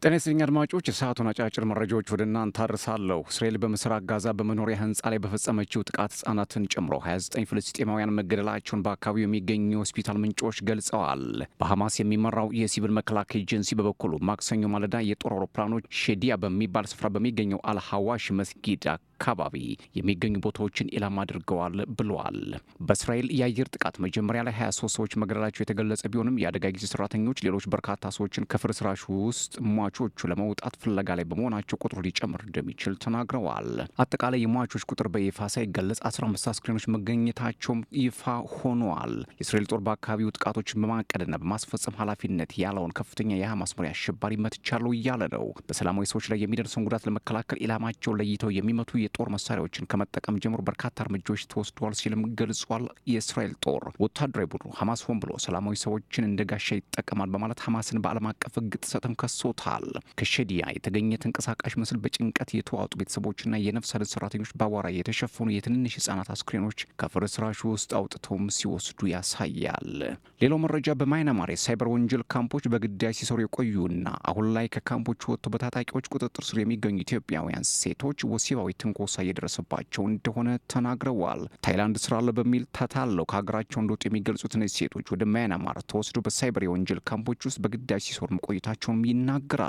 ጤና ይስጥልኝ አድማጮች፣ የሰዓቱን አጫጭር መረጃዎች ወደ እናንተ አድርሳለሁ። እስራኤል በምስራቅ ጋዛ በመኖሪያ ህንፃ ላይ በፈጸመችው ጥቃት ህጻናትን ጨምሮ 29 ፍልስጤማውያን መገደላቸውን በአካባቢው የሚገኙ የሆስፒታል ምንጮች ገልጸዋል። በሐማስ የሚመራው የሲቪል መከላከያ ኤጀንሲ በበኩሉ ማክሰኞ ማለዳ የጦር አውሮፕላኖች ሼዲያ በሚባል ስፍራ በሚገኘው አልሐዋሽ መስጊድ አካባቢ የሚገኙ ቦታዎችን ኢላማ አድርገዋል ብለዋል። በእስራኤል የአየር ጥቃት መጀመሪያ ላይ 23 ሰዎች መገደላቸው የተገለጸ ቢሆንም የአደጋ ጊዜ ሰራተኞች ሌሎች በርካታ ሰዎችን ከፍርስራሹ ውስጥ ሟቾቹ ለመውጣት ፍለጋ ላይ በመሆናቸው ቁጥሩ ሊጨምር እንደሚችል ተናግረዋል። አጠቃላይ የሟቾች ቁጥር በይፋ ሳይገለጽ 15 አስክሬኖች መገኘታቸውም ይፋ ሆኗል። የእስራኤል ጦር በአካባቢው ጥቃቶችን በማቀድና በማስፈጸም ኃላፊነት ያለውን ከፍተኛ የሐማስ መሪ አሸባሪ መትቻለሁ እያለ ነው። በሰላማዊ ሰዎች ላይ የሚደርሰውን ጉዳት ለመከላከል ኢላማቸውን ለይተው የሚመቱ የጦር መሳሪያዎችን ከመጠቀም ጀምሮ በርካታ እርምጃዎች ተወስደዋል ሲልም ገልጿል። የእስራኤል ጦር ወታደራዊ ቡድኑ ሐማስ ሆን ብሎ ሰላማዊ ሰዎችን እንደ ጋሻ ይጠቀማል በማለት ሐማስን በዓለም አቀፍ ሕግ ጥሰትም ከሶታል። ከሼዲያ የተገኘ ተንቀሳቃሽ ምስል በጭንቀት የተዋጡ ቤተሰቦችና የነፍስ አድን ሰራተኞች በአቧራ የተሸፈኑ የትንንሽ ህጻናት አስክሬኖች ከፍርስራሹ ውስጥ አውጥተውም ሲወስዱ ያሳያል። ሌላው መረጃ በማይናማር የሳይበር ወንጀል ካምፖች በግዳጅ ሲሰሩ የቆዩና አሁን ላይ ከካምፖቹ ወጥተው በታጣቂዎች ቁጥጥር ስር የሚገኙ ኢትዮጵያውያን ሴቶች ወሲባዊ ትንኮሳ እየደረሰባቸው እንደሆነ ተናግረዋል። ታይላንድ ስራ አለ በሚል ተታለው ከሀገራቸው እንደወጡ የሚገልጹት እነዚህ ሴቶች ወደ ማይናማር ተወስደው በሳይበር የወንጀል ካምፖች ውስጥ በግዳጅ ሲሰሩ መቆየታቸውንም ይናገራሉ።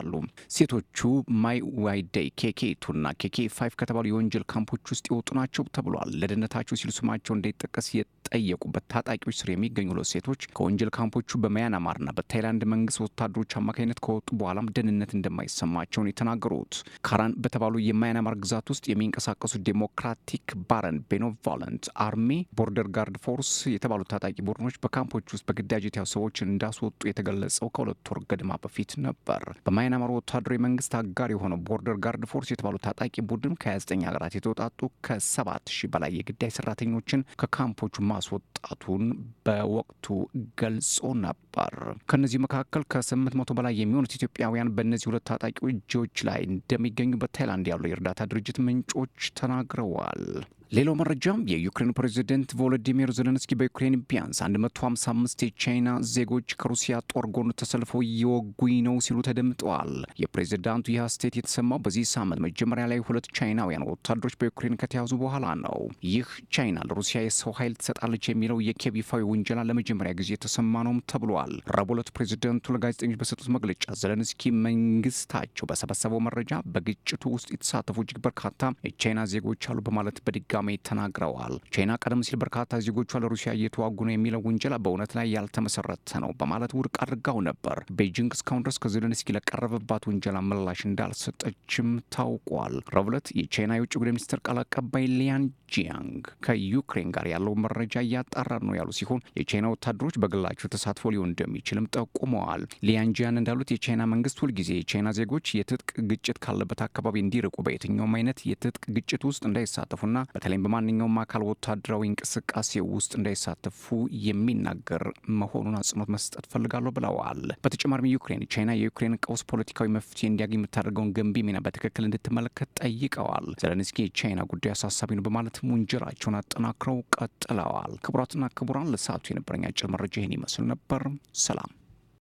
ሴቶቹ ማይ ዋይደይ ኬኬ2ና ኬኬ5 ከተባሉ የወንጀል ካምፖች ውስጥ የወጡ ናቸው ተብሏል። ለደህንነታቸው ሲሉ ስማቸው እንዳይጠቀስ የጠየቁበት ታጣቂዎች ስር የሚገኙ ሁለት ሴቶች ከወንጀል ካምፖቹ በማያናማርና በታይላንድ መንግስት ወታደሮች አማካኝነት ከወጡ በኋላም ደህንነት እንደማይሰማቸውን የተናገሩት ካራን በተባሉ የማያናማር ግዛት ውስጥ የሚንቀሳቀሱ ዴሞክራቲክ ባረን ቤኖቮለንት አርሚ፣ ቦርደር ጋርድ ፎርስ የተባሉ ታጣቂ ቡድኖች በካምፖች ውስጥ በግዳጅ የተያዙ ሰዎችን እንዳስወጡ የተገለጸው ከ2 ወር ገድማ በፊት ነበር። በማያናማር ወታደራዊ መንግስት አጋር የሆነው ቦርደር ጋርድ ፎርስ የተባሉ ታጣቂ ቡድን ከ29 ሀገራት የተውጣጡ ከ7,000 በላይ የግዳጅ ሰራተኞችን ከካምፖቹ ማስወጣቱን በወቅቱ ገልጾ ነበር። ከነዚህ መካከል ከ800 በላይ የሚሆኑት ኢትዮጵያውያን በእነዚህ ሁለት ታጣቂ እጆች ላይ እንደሚገኙ በታይላንድ ያለው የእርዳታ ድርጅት ምንጮች ተናግረዋል። ሌላው መረጃም የዩክሬን ፕሬዚደንት ቮሎዲሚር ዜሌንስኪ በዩክሬን ቢያንስ 155 የቻይና ዜጎች ከሩሲያ ጦር ጎን ተሰልፈው እየወጉኝ ነው ሲሉ ተደምጠዋል። የፕሬዚዳንቱ ይህ አስተያየት የተሰማው በዚህ ሳምንት መጀመሪያ ላይ 2 ቻይናውያን ወታደሮች በዩክሬን ከተያዙ በኋላ ነው። ይህ ቻይና ለሩሲያ የሰው ኃይል ትሰጣለች የሚለው የኪየቭ ይፋዊ ውንጀላ ለመጀመሪያ ጊዜ የተሰማ ነውም ተብሏል። ረቡዕ ዕለት ፕሬዚደንቱ ለጋዜጠኞች በሰጡት መግለጫ ዜሌንስኪ መንግስታቸው በሰበሰበው መረጃ በግጭቱ ውስጥ የተሳተፉ እጅግ በርካታ የቻይና ዜጎች አሉ በማለት በድጋሚ ተናግረዋል። ቻይና ቀደም ሲል በርካታ ዜጎቿ ለሩሲያ እየተዋጉ ነው የሚለው ውንጀላ በእውነት ላይ ያልተመሰረተ ነው በማለት ውድቅ አድርጋው ነበር። ቤጂንግ እስካሁን ድረስ ከዜሌንስኪ ለቀረበባት ውንጀላ ምላሽ እንዳልሰጠችም ታውቋል። ረቡዕ ዕለት የቻይና የውጭ ጉዳይ ሚኒስትር ቃል አቀባይ ሊያን ጂያንግ ከዩክሬን ጋር ያለው መረጃ እያጣራ ነው ያሉ ሲሆን የቻይና ወታደሮች በግላቸው ተሳትፎ ሊሆን እንደሚችልም ጠቁመዋል። ሊያን ጂያን እንዳሉት የቻይና መንግስት ሁልጊዜ የቻይና ዜጎች የትጥቅ ግጭት ካለበት አካባቢ እንዲርቁ፣ በየትኛውም አይነት የትጥቅ ግጭት ውስጥ እንዳይሳተፉና በተለይም በማንኛውም አካል ወታደራዊ እንቅስቃሴ ውስጥ እንዳይሳተፉ የሚናገር መሆኑን አጽንኦት መስጠት ፈልጋለሁ ብለዋል። በተጨማሪም ዩክሬን ቻይና የዩክሬን ቀውስ ፖለቲካዊ መፍትሄ እንዲያገኝ የምታደርገውን ገንቢ ሚና በትክክል እንድትመለከት ጠይቀዋል። ዜሌንስኪ የቻይና ጉዳይ አሳሳቢ ነው በማለት ውንጀላቸውን አጠናክረው ቀጥለዋል። ክቡራትና ክቡራን ለሰዓቱ የነበረኝ አጭር መረጃ ይህን ይመስል ነበር። ሰላም።